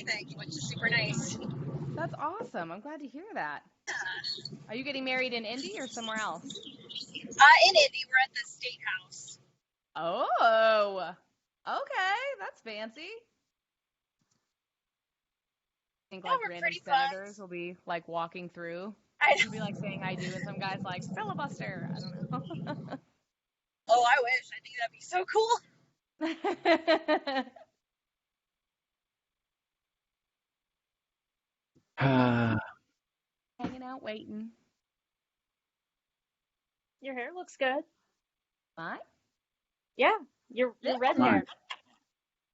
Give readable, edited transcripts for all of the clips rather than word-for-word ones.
anything, which is super nice. That's awesome. I'm glad to hear that. Are you getting married in Indy or somewhere else? In Indy, we're at the State House. Oh, okay. That's fancy. I think like random senators will be like walking through. You'll be like saying I do, and some guy's like filibuster. I don't know. Oh, I wish. I think that'd be so cool. Hanging out, waiting. Your hair looks good. Mine? Yeah, your red hair.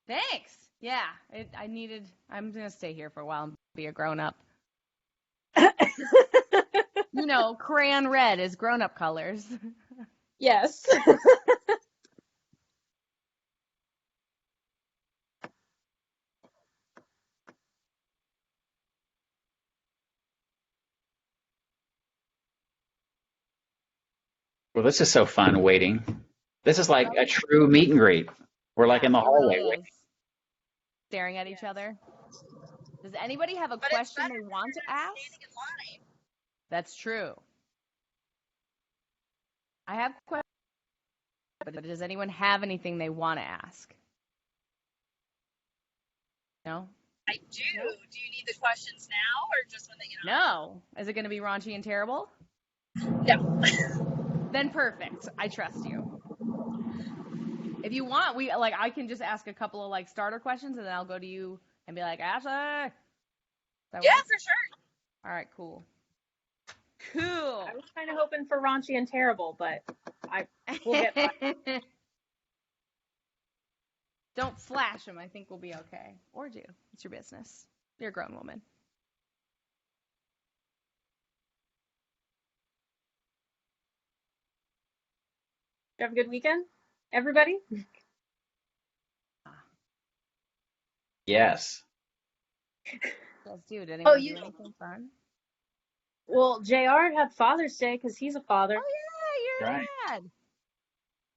Thanks. Yeah, I'm gonna stay here for a while and be a grown up. You know, crayon red is grown up colors. Yes. Well, this is so fun waiting. This is like a true meet and greet. We're like in the hallway waiting. Staring at each other. Does anybody have a question they want to ask? That's true. I have questions, but does anyone have anything they want to ask? No? I do. No? Do you need the questions now or just when they get on? No. Is it going to be raunchy and terrible? No. Then perfect. I trust you. If you want, I can just ask a couple of like starter questions and then I'll go to you and be like, Ashley. Yeah, for sure. All right, cool. Cool. I was kind of hoping for raunchy and terrible, but we'll get that. Don't flash them. I think we'll be okay. Or do. It's your business. You're a grown woman. You have a good weekend, everybody? Yes. Yes, dude. Anyone do anything fun? Well, JR had Father's Day because he's a father. Oh, yeah, you're dad.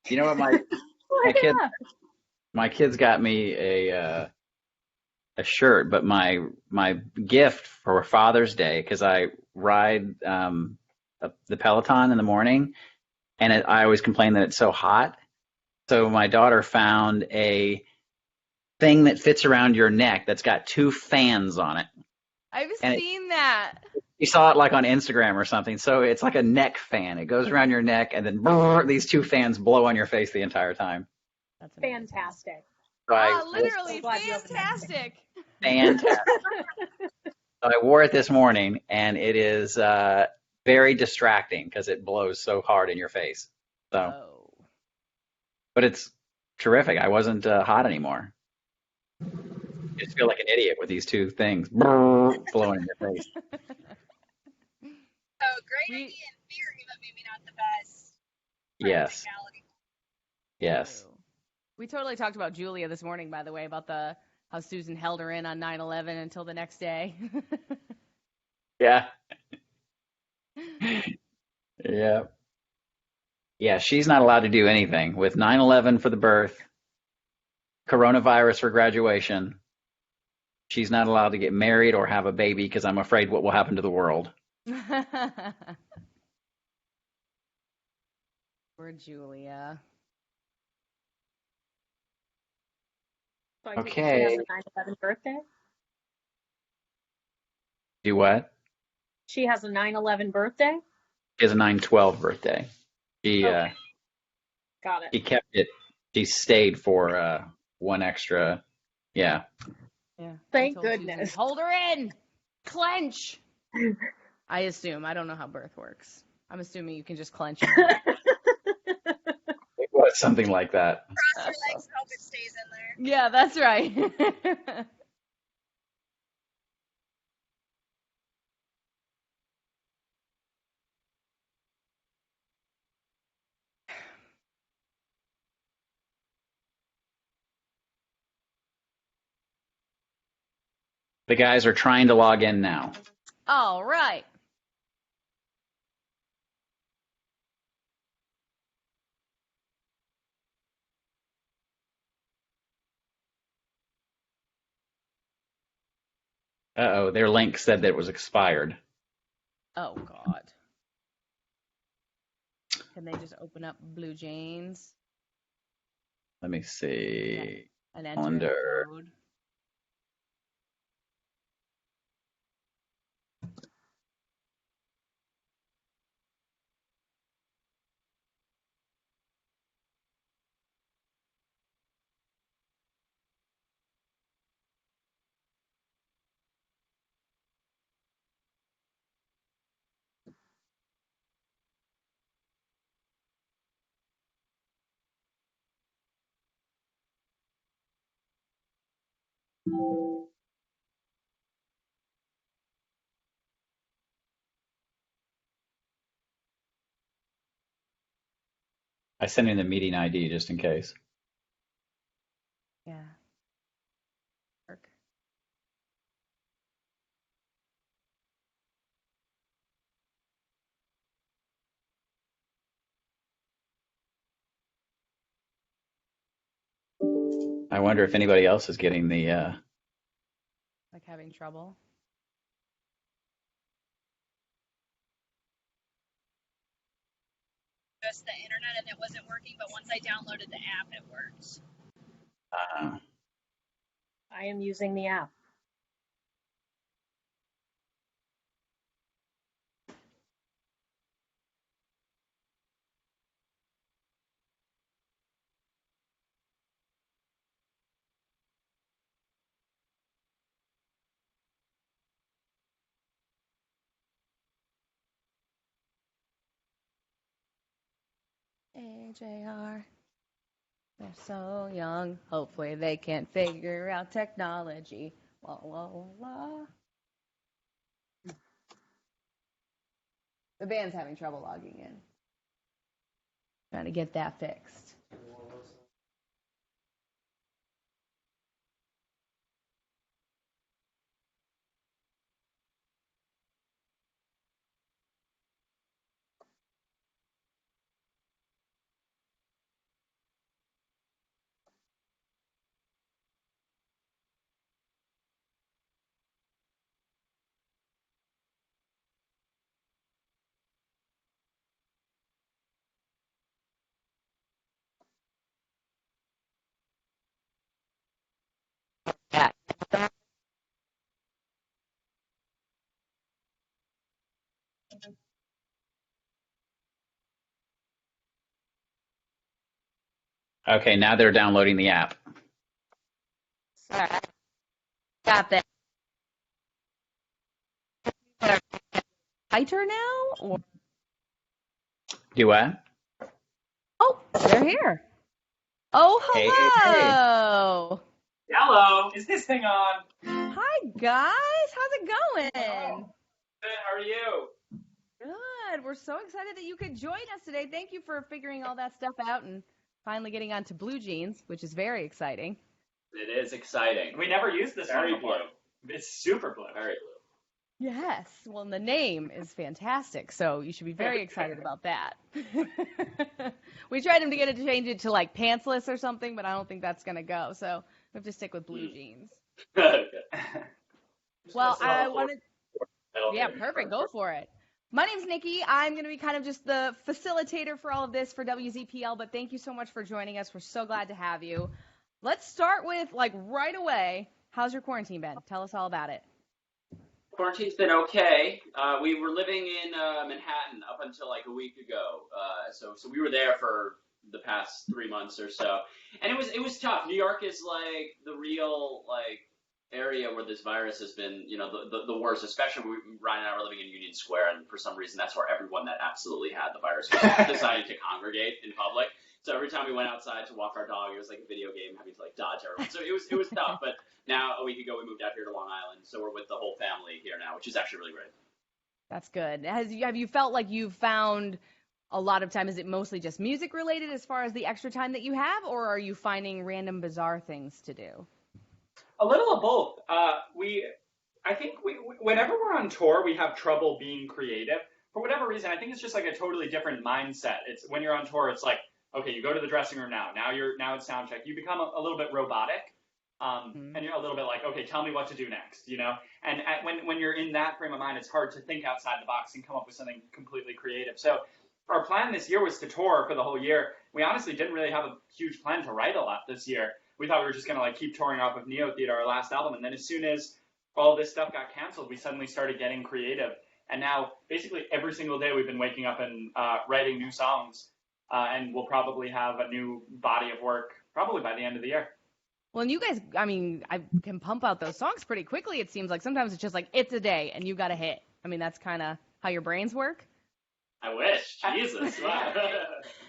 You know what, my kids got me a shirt, but my gift for Father's Day, because I ride the Peloton in the morning, and I always complain that it's so hot. So my daughter found a thing that fits around your neck that's got 2 fans on it. I've seen that. You saw it like on Instagram or something. So it's like a neck fan. It goes around your neck, and then these 2 fans blow on your face the entire time. That's fantastic. So literally fantastic. Fantastic. So I wore it this morning, and it is very distracting because it blows so hard in your face. So, but it's terrific. I wasn't hot anymore. I just feel like an idiot with these 2 things blowing in your face. So great idea in theory, but maybe not the best. Yes. Yes. We totally talked about Julia this morning, by the way, about how Susan held her in on 9/11 until the next day. Yeah. Yeah. Yeah, she's not allowed to do anything with 9/11 for the birth, coronavirus for graduation. She's not allowed to get married or have a baby because I'm afraid what will happen to the world. Poor Julia. So Okay. She has a 9/11 birthday? Do what? She has a 9/11 birthday? She has a 9/12 birthday. She Got it. She kept it. She stayed for one extra. Yeah. Yeah. Thank goodness. Susan, hold her in. Clench. I assume. I don't know how birth works. I'm assuming you can just clench. It was something like that. Cross your legs and hope it stays in there. Yeah, that's right. The guys are trying to log in now. All right. Uh-oh, their link said that it was expired. Oh God. Can they just open up Blue Jeans Let me see. and enter in the Calendar. code? I sent in the meeting ID just in case. Yeah. Work. I wonder if anybody else is getting the. Like having trouble. Just the internet and it wasn't working, but once I downloaded the app, it worked. I am using the app. AJR. They're so young. Hopefully they can figure out technology. La la la. The band's having trouble logging in. Trying to get that fixed. Yeah. Okay, now they're downloading the app. Sorry. Got that. Tighter now? Or... Do what? Oh, they're here. Oh, Hey, hello. Hello, is this thing on? Hi, guys. How's it going? Good, how are you? Good. We're so excited that you could join us today. Thank you for figuring all that stuff out and finally getting onto Blue Jeans, which is very exciting. It is exciting. We never used this one before. It's super blue. Very blue. Yes. Well, and the name is fantastic, so you should be very excited about that. We tried him to get it to change it to like pantsless or something, but I don't think that's going to go. So we have to stick with Blue Jeans. Well, I wanted... Yeah, perfect. Go for it. My name's Nikki. I'm going to be kind of just the facilitator for all of this for WZPL, but thank you so much for joining us. We're so glad to have you. Let's start with, like, right away, how's your quarantine been? Tell us all about it. Quarantine's been okay. We were living in Manhattan up until like a week ago. So we were there for the past 3 months or so. And it was tough. New York is like the real like area where this virus has been, you know, the worst, especially Ryan and I were living in Union Square, and for some reason that's where everyone that absolutely had the virus was deciding to congregate in public. So every time we went outside to walk our dog, it was like a video game, having to like dodge everyone. So it was tough. But now a week ago we moved out here to Long Island, so we're with the whole family here now, which is actually really great. That's good. Have you felt like you've found a lot of time? Is it mostly just music related as far as the extra time that you have, or are you finding random bizarre things to do? A little of both. I think whenever we're on tour, we have trouble being creative. For whatever reason, I think it's just like a totally different mindset. It's when you're on tour, it's like, okay, you go to the dressing room now. Now it's sound check. You become a little bit robotic. And you're a little bit like, okay, tell me what to do next, you know? And when you're in that frame of mind, it's hard to think outside the box and come up with something completely creative. So our plan this year was to tour for the whole year. We honestly didn't really have a huge plan to write a lot this year. We thought we were just going to like keep touring off of Neo Theater, our last album. And then as soon as all this stuff got canceled, we suddenly started getting creative. And now basically every single day we've been waking up and writing new songs. And we'll probably have a new body of work probably by the end of the year. Well, and you guys, I mean, I can pump out those songs pretty quickly, it seems like. Sometimes it's just like, it's a day, and you got a hit. I mean, that's kind of how your brains work. I wish. Jesus. Wow.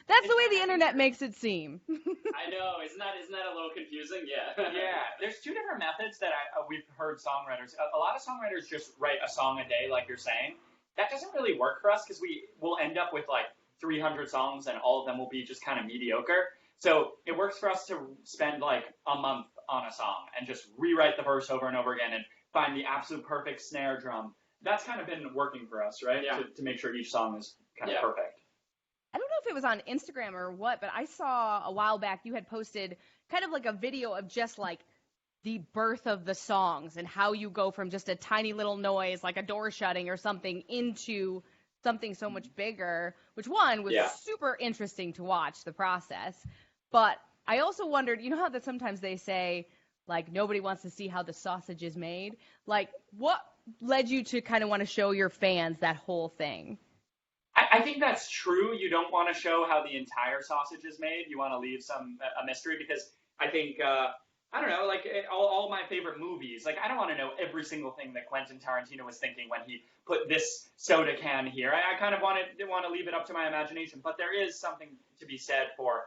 That's the way the internet makes it seem. I know. Isn't that a little confusing? Yeah. Yeah. There's two different methods that we've heard songwriters. A lot of songwriters just write a song a day, like you're saying. That doesn't really work for us because we will end up with like 300 songs, and all of them will be just kind of mediocre. So it works for us to spend like a month on a song and just rewrite the verse over and over again and find the absolute perfect snare drum. That's kind of been working for us, right? Yeah. To make sure each song is kind of perfect. I don't know if it was on Instagram or what, but I saw a while back you had posted kind of like a video of just like the birth of the songs and how you go from just a tiny little noise like a door shutting or something into something so much bigger, which one was super interesting to watch the process. But I also wondered, you know how that sometimes they say, like, nobody wants to see how the sausage is made? Like, what led you to kind of want to show your fans that whole thing? I think that's true. You don't want to show how the entire sausage is made. You want to leave a mystery because I think, I don't know, like all my favorite movies, like I don't want to know every single thing that Quentin Tarantino was thinking when he put this soda can here. I kind of want to leave it up to my imagination. But there is something to be said for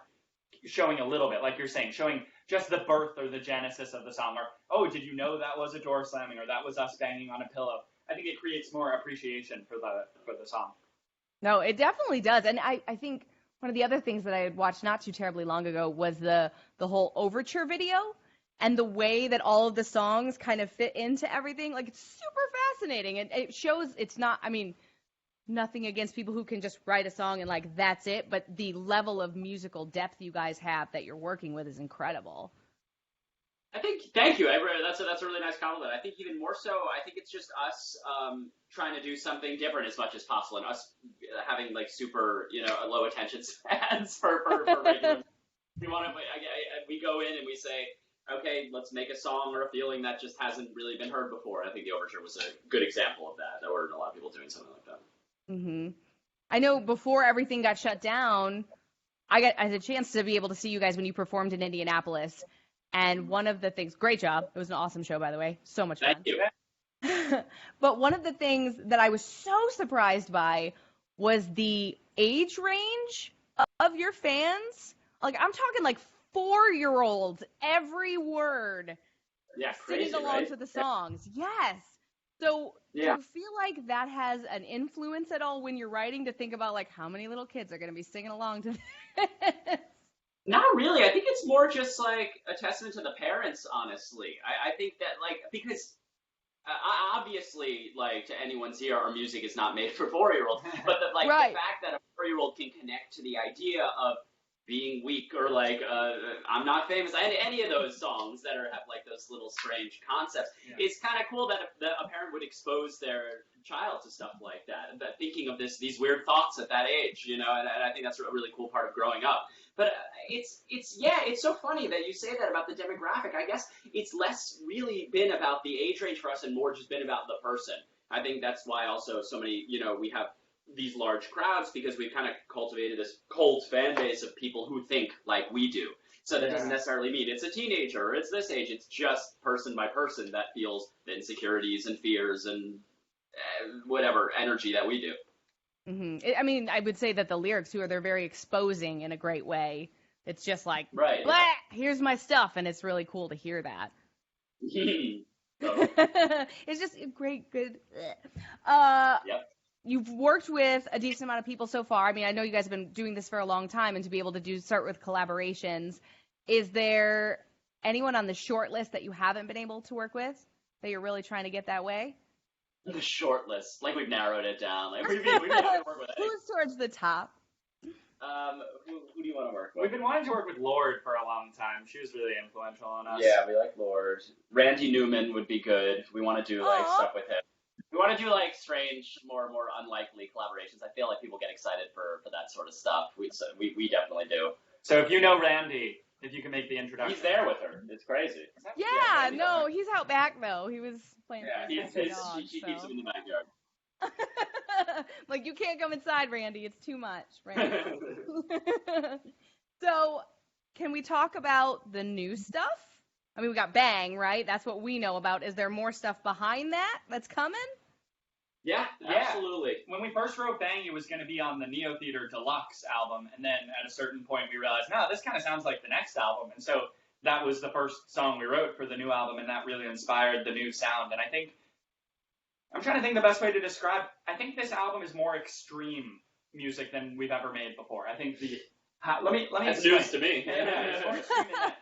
showing a little bit, like you're saying, showing just the birth or the genesis of the song, or, oh, did you know that was a door slamming, or that was us banging on a pillow? I think it creates more appreciation for the song. No, it definitely does. And I think one of the other things that I had watched not too terribly long ago was the whole overture video and the way that all of the songs kind of fit into everything. Like, it's super fascinating. And it shows it's not, I mean, nothing against people who can just write a song and like that's it, but the level of musical depth you guys have that you're working with is incredible. Thank you. That's a really nice compliment. I think even more so, I think it's just us trying to do something different as much as possible, and us having like super, low attention spans for regular. We go in and we say, okay, let's make a song or a feeling that just hasn't really been heard before. I think the overture was a good example of that. Or a lot of people doing something like that. Mm-hmm. I know before everything got shut down, I had a chance to be able to see you guys when you performed in Indianapolis. And one of the things, great job. It was an awesome show, by the way. So much fun. Thank you. But one of the things that I was so surprised by was the age range of your fans. Like, I'm talking like 4-year-olds, every word, crazy, singing along right? to the songs. Yes. So do you feel like that has an influence at all when you're writing to think about, like, how many little kids are going to be singing along to this? Not really. I think it's more just like a testament to the parents, honestly. I think that, like, because obviously, like, to anyone's ear, our music is not made for 4-year-olds. But the fact that a 4-year-old can connect to the idea of being weak or like I'm not famous, any of those songs that have like those little strange concepts, it's kind of cool that a parent would expose their child to stuff like that, but thinking of these weird thoughts at that age, and I think that's a really cool part of growing up. But it's so funny that you say that about the demographic. I guess it's less really been about the age range for us and more just been about the person. I think that's why also so many, we have these large crowds, because we've kind of cultivated this cult fan base of people who think like we do. So that doesn't necessarily mean it's a teenager or it's this age. It's just person by person that feels the insecurities and fears and whatever energy that we do. Mm-hmm. I mean, I would say that the lyrics too they're very exposing in a great way. It's just like, blah, here's my stuff, and it's really cool to hear that. It's just good. You've worked with a decent amount of people so far. I mean, I know you guys have been doing this for a long time, and to be able to start with collaborations, is there anyone on the short list that you haven't been able to work with that you're really trying to get that way? The short list, like we've narrowed it down. Like we've been able to work with it. Who's towards the top? Who do you want to work with? We've been wanting to work with Lorde for a long time. She was really influential on us. Yeah, we like Lorde. Randy Newman would be good. We want to do like stuff with him. We want to do like strange, more unlikely collaborations. I feel like people get excited for that sort of stuff. We definitely do. So if you know Randy, if you can make the introduction. He's there with her. It's crazy. Yeah, no, he's out back though. He was playing Yeah, with his dog. she keeps him in the backyard. Like, you can't come inside, Randy. It's too much, Randy. So, can we talk about the new stuff? I mean, we got Bang, right? That's what we know about. Is there more stuff behind that that's coming? Yeah, absolutely. When we first wrote Bang, it was going to be on the Neo Theater Deluxe album, and then at a certain point we realized, no, this kind of sounds like the next album, and so that was the first song we wrote for the new album, and that really inspired the new sound. And I think, I'm trying to think the best way to describe, I think this album is more extreme music than we've ever made before. I think let me That's explain. news to me. Yeah, it's more extreme in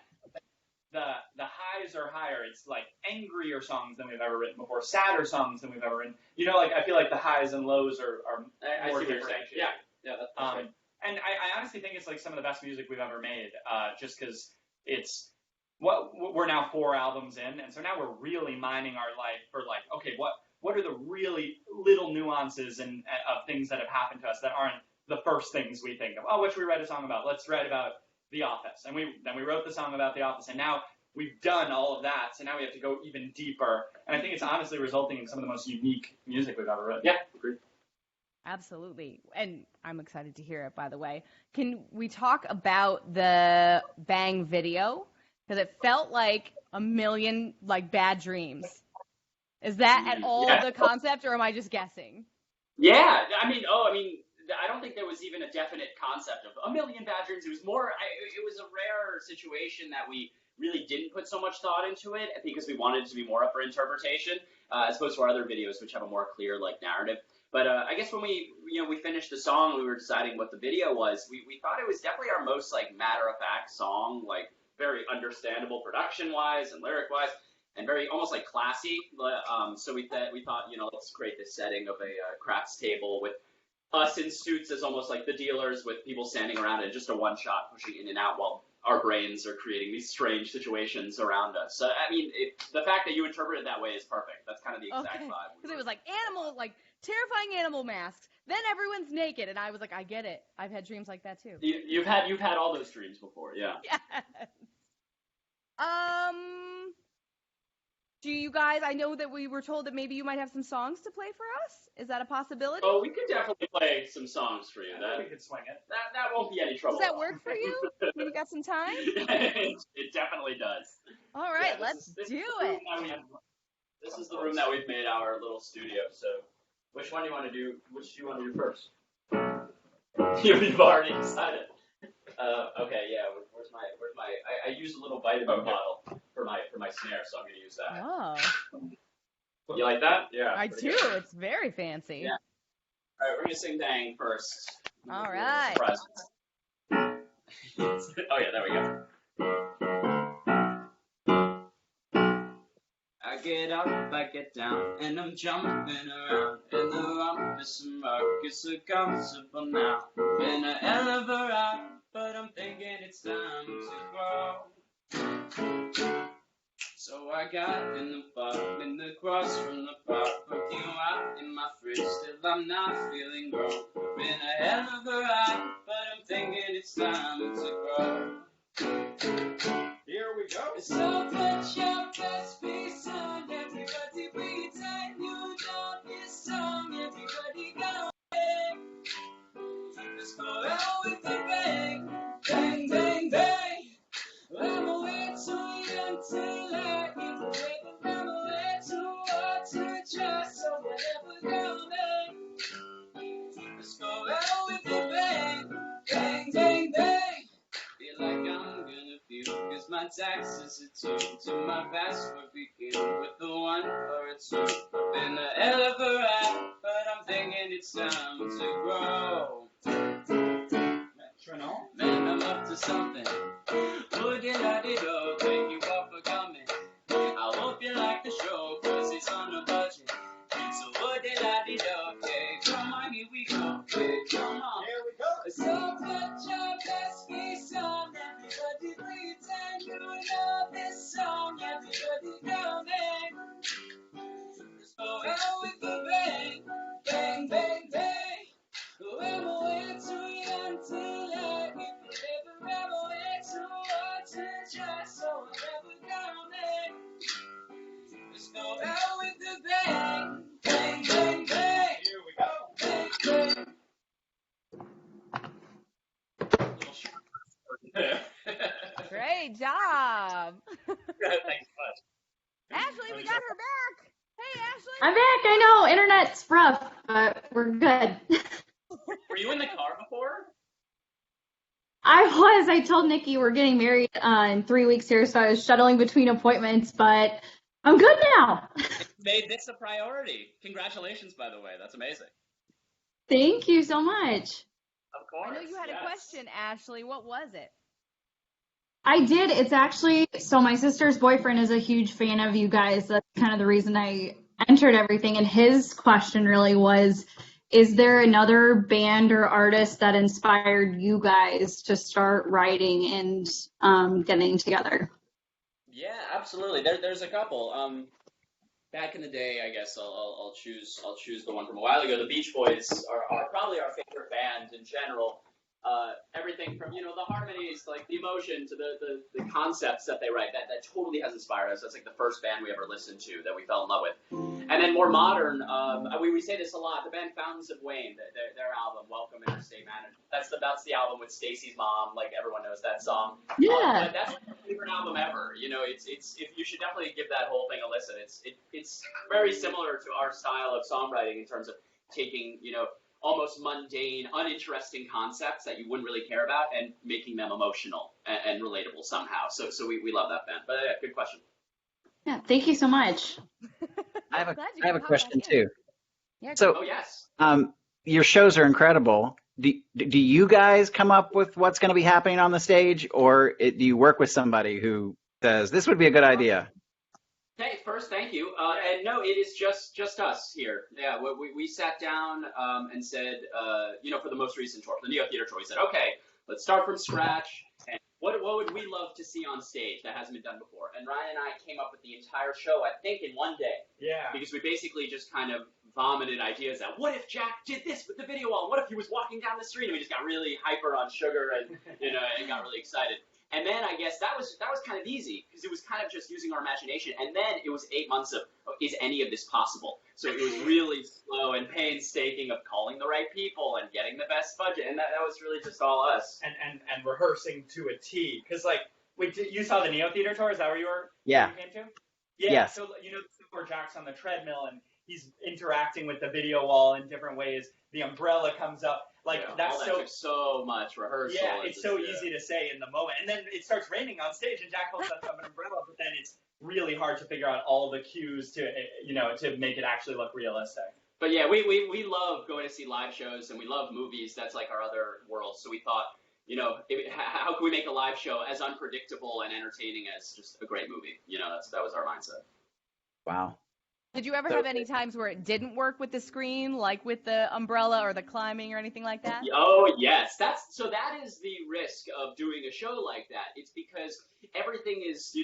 that the highs are higher. It's like angrier songs than we've ever written before, sadder songs than we've ever written. You know, like I feel like the highs and lows are I more see what you're saying. differentiated. Yeah, that's right. And I honestly think it's like some of the best music we've ever made, just because it's we're now 4 albums in, and so now we're really mining our life for like, okay, what are the really little nuances and of things that have happened to us that aren't the first things we think of? Oh, what should we write a song about? Let's write about The Office. And then we wrote the song about The Office, and now we've done all of that, so now we have to go even deeper. And I think it's honestly resulting in some of the most unique music we've ever written. Yeah, agreed. Absolutely. And I'm excited to hear it, by the way. Can we talk about the Bang video? Because it felt like a million, like, bad dreams. Is that at all the concept, or am I just guessing? Yeah, I mean, I don't think there was even a definite concept of a million bad dreams. It was more, it was a rare situation that we really didn't put so much thought into it because we wanted it to be more up for interpretation, as opposed to our other videos, which have a more clear, like, narrative. But I guess when we finished the song, we were deciding what the video was. We thought it was definitely our most, like, matter-of-fact song, like, very understandable production-wise and lyric-wise, and very almost like classy. So we thought, let's create this setting of a craps table with us in suits as almost like the dealers, with people standing around and just a one shot pushing in and out while our brains are creating these strange situations around us. So, I mean, the fact that you interpret it that way is perfect. That's kind of the exact vibe. Because it was like terrifying animal masks. Then everyone's naked, and I was like, I get it. I've had dreams like that too. You've had all those dreams before, yeah. Yes. Do you guys, I know that we were told that maybe you might have some songs to play for us. Is that a possibility? Oh, we could definitely play some songs for you. We could swing it. That won't be any trouble. Does that work for you? You got some time? It definitely does. All right, let's do it. This is the room that we've made our little studio. So, which one do you want to do? Which do you want to do first? You've already decided. Okay, yeah. Where's my? I used a little vitamin bottle for my snare, so I'm gonna use that. Oh. You like that? Yeah. I do. Good. It's very fancy. Yeah. All right, we're gonna sing "Bang" first. All right. Oh yeah, there we go. I get up, I get down, and I'm jumping around in the rumpus and mug. It's so comfortable now. Been a hell of a ride, but I'm thinking it's time to grow. So I got in the pub, in the cross from the park, working out in my fridge, still I'm not feeling grown. Been a hell of a ride, but I'm thinking it's time to grow. Here we go. So put your best face on, everybody pretend you know this song, everybody go bang. Let's go out with the bang, bang, bang, bang. I'm away too young to like it, away, but I'm away too hard to trust, so whatever go bang. Let's go out with the bang, bang, bang, bang. Feel like I'm gonna feel, cause my taxes are tuned to my password, begin with the 1 or a 2. Been a hell of a ride, but I'm thinking it's time to grow. Man, I'm up to something. Woody-la-dee-do, thank you all for coming. I hope you like the show, cause it's on a budget. So woody-la-dee-do, okay, come on, here we go. Okay, come on. Here we go. So put out with the bang, bang, bang, bang. Whoever went too young to lie, if you ever went too hard to try, so I never got there. Let's go out with the bang, bang, bang, bang. Here we go. Bang, bang. Great job. Thanks much. Ashley, we got her back. Hey, Ashley. I'm back. I know internet's rough, but we're good. Were you in the car before? I was. I told Nikki we're getting married in 3 weeks here, so I was shuttling between appointments, but I'm good now. Made this a priority. Congratulations, by the way. That's amazing. Thank you so much. Of course. I know you had a question, Ashley. What was it? I did. It's actually, so my sister's boyfriend is a huge fan of you guys. That's kind of the reason I entered everything. And his question really was, is there another band or artist that inspired you guys to start writing and getting together? Yeah, absolutely. There's a couple. Back in the day, I guess I'll choose the one from a while ago. The Beach Boys are probably our favorite band in general. Everything from, the harmonies, like the emotion, to the concepts that they write, that totally has inspired us. That's like the first band we ever listened to that we fell in love with. And then more modern, we say this a lot, the band Fountains of Wayne, their album, Welcome Interstate Management. That's the album with Stacy's mom, like everyone knows that song. Yeah. But that's my favorite album ever. It's you should definitely give that whole thing a listen. It's very similar to our style of songwriting in terms of taking, almost mundane, uninteresting concepts that you wouldn't really care about and making them emotional and relatable somehow. So we love that band. But yeah, good question. Yeah, thank you so much. I have Glad you a could pop question back in. too. Yeah, So, Oh, yes. your shows are incredible. Do you guys come up with what's going to be happening on the stage, or do you work with somebody who says this would be a good idea? Hey, first, thank you. And no, it is just us here. Yeah, we sat down and said, for the most recent tour, for the Neo Theater tour, we said, okay, let's start from scratch. And what would we love to see on stage that hasn't been done before? And Ryan and I came up with the entire show, I think, in one day. Yeah. Because we basically just kind of vomited ideas out. What if Jack did this with the video wall? What if he was walking down the street? And we just got really hyper on sugar and and got really excited. And then I guess that was kind of easy because it was kind of just using our imagination. And then it was 8 months of, is any of this possible? So it was really slow and painstaking of calling the right people and getting the best budget. And that was really just all us. And rehearsing to a T. Because, you saw the Neo Theater tour? Is that where you were? Yeah. You came to? Yeah. Yes. So, where Jack's on the treadmill and he's interacting with the video wall in different ways. The umbrella comes up. That's all that took so much rehearsal. Yeah, it's so easy to say in the moment. And then it starts raining on stage and Jack holds up an umbrella, but then it's really hard to figure out all the cues to make it actually look realistic. But yeah, we love going to see live shows and we love movies. That's like our other world. So we thought, how can we make a live show as unpredictable and entertaining as just a great movie? That was our mindset. Wow. Did you ever have any times where it didn't work with the screen, like with the umbrella or the climbing or anything like that? Oh, yes. That is the risk of doing a show like that. It's because everything is,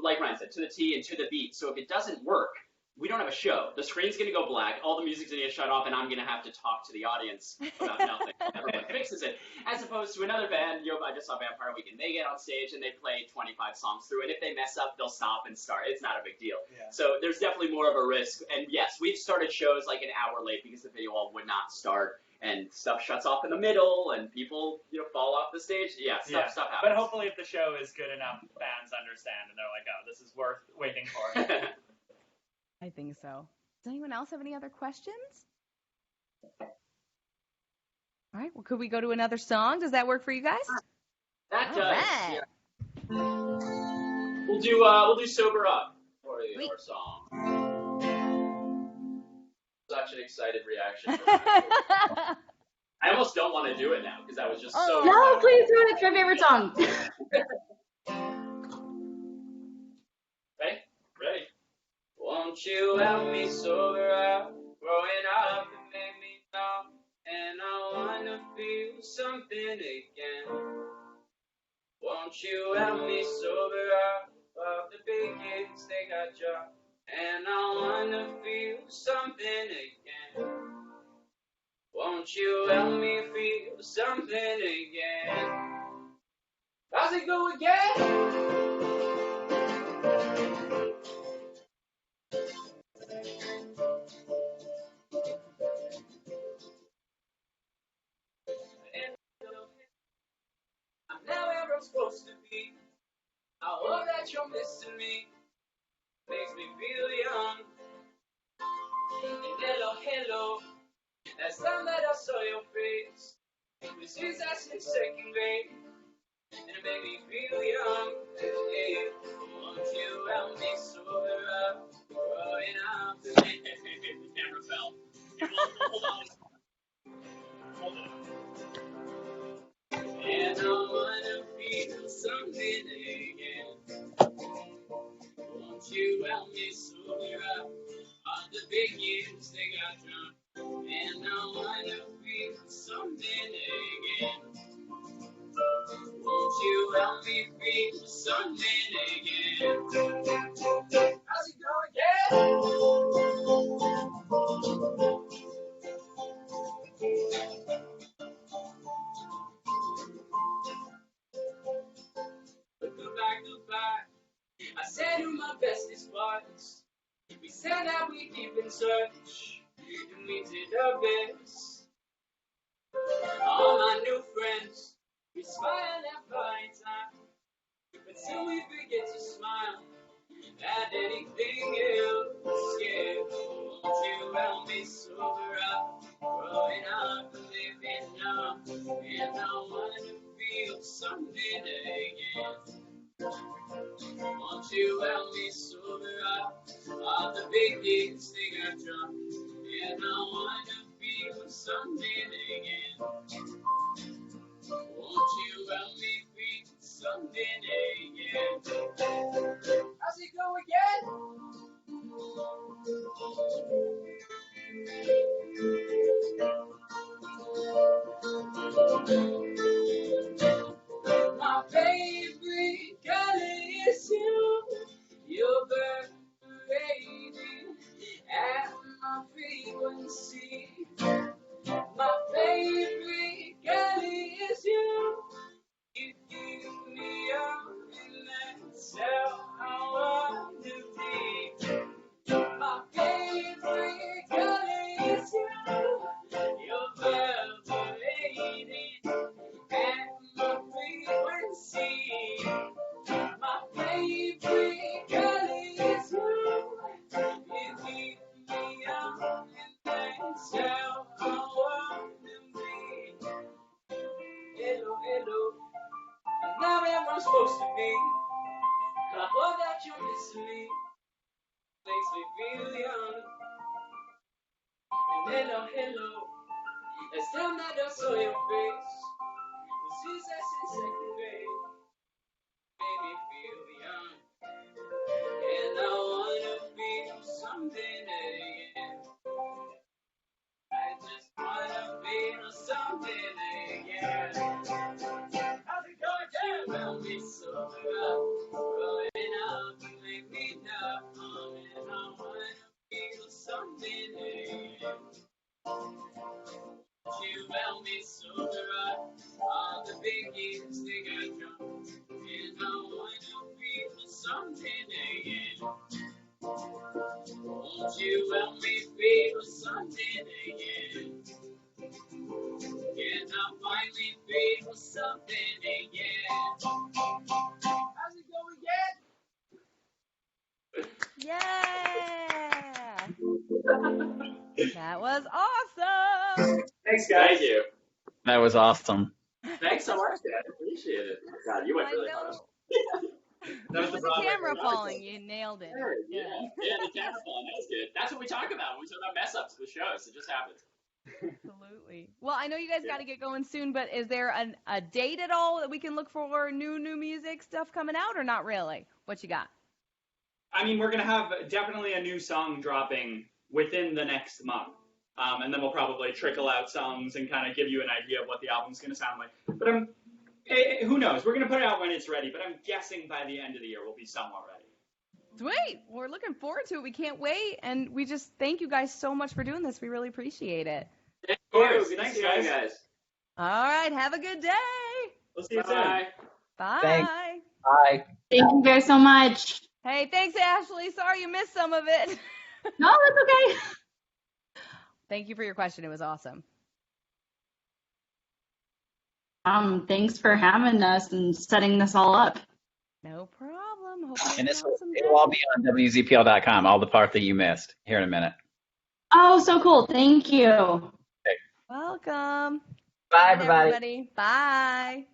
like Ryan said, to the T and to the beat. So if it doesn't work, we don't have a show. The screen's going to go black, all the music's going to get shut off, and I'm going to have to talk to the audience about nothing. Everyone fixes it. As opposed to another band, I just saw Vampire Weekend. They get on stage and they play 25 songs through, and if they mess up, they'll stop and start. It's not a big deal. Yeah. So there's definitely more of a risk. And yes, we've started shows like an hour late because the video wall would not start, and stuff shuts off in the middle, and people, fall off the stage. Yeah, stuff happens. But hopefully if the show is good enough, fans understand, and they're like, oh, this is worth waiting for. I think so. Does anyone else have any other questions? All right. Well, could we go to another song? Does that work for you guys? That All does. right. Yeah. We'll do Sober Up for your song. Such an excited reaction. I almost don't want to do it now because that was just so. No, please do it. It's my favorite song. Ready? Won't you help me sober up? Growing up it made me numb, and I wanna feel something again. Won't you help me sober up? Of the big kids they got dropped, and I wanna feel something again? Won't you help me feel something again? How's it go again? I'm now where I'm supposed to be. I hope that you're missing me. Makes me feel young. And hello, hello. Last time that I saw your face was since I was in second grade. And it made me feel young. Hey, won't you help me sober up? Growing up. The camera fell. Hold on. Hold on. And I wanna feel something again. Won't you help me sober up? All the big years they got drunk. And I wanna feel something again. Won't you help me feel something again? How's it go again? Goodbye, goodbye. I said who my bestest was. We said that we keep in touch, and we did our best. All my new friends, we smile at fine time, but still we forget to smile at anything else. Yeah, won't you help me sober up? Growing up and living up, and I wanna feel something again. Won't you help me sober up? All the big things they got drunk, and I wanna feel something again. Won't you help me feel something again? How's it go again? My favorite color is you. You're vibrating at my frequency. My favorite color is you. You keep me up, and that's how I want to be. My favorite color is you. You're vibrating at my frequency. My favorite color is you. You keep me up, and that's how I want to be. Hello, hello. I'm not where I'm supposed to be. I hope that you're missing me. Makes me feel young. And hello, hello. Last time that I saw your face was since I was in second grade. Made me feel young. And I wanna feel something again. I just wanna feel something again. How's it going, Jim? Well, me sober up, growing up, and make me numb. And I wanna feel something again. You help me sober up, all the big years they got drunk, and I wanna feel something again. Won't you help me feel something again? Can I finally feel something again? How's it go again? Yeah. That was awesome. Thanks, guys. Thank you. That was awesome. Thanks so much, Dad. Appreciate it. God, you went I really know. hard. That was With the Broadway camera production. falling, you nailed it. Yeah, the camera falling. That was good. That's what we talk about when we talk about mess ups with shows. It just happens. Absolutely. Well, I know you guys got to get going soon, but is there a date at all that we can look for new music stuff coming out, or not really? What you got? I mean, we're going to have definitely a new song dropping within the next month. And then we'll probably trickle out songs and kind of give you an idea of what the album's going to sound like. But who knows? We're going to put it out when it's ready, but I'm guessing by the end of the year we'll be somewhat ready. Sweet. We're looking forward to it. We can't wait. And we just thank you guys so much for doing this. We really appreciate it. Thank Of course. you. Good to Thanks, see you guys. guys. All right. Have a good day. We'll see you soon. Bye. Bye. Thanks. Bye. Thank you guys so much. Hey, thanks, Ashley. Sorry you missed some of it. No, that's okay. Thank you for your question. It was awesome. Thanks for having us and setting this all up. No problem. Hope you have And an this awesome it will all be day. on WZPL.com, all the part that you missed here in a minute. Oh, so cool. Thank you. Welcome. Bye, Good night, everybody. Bye.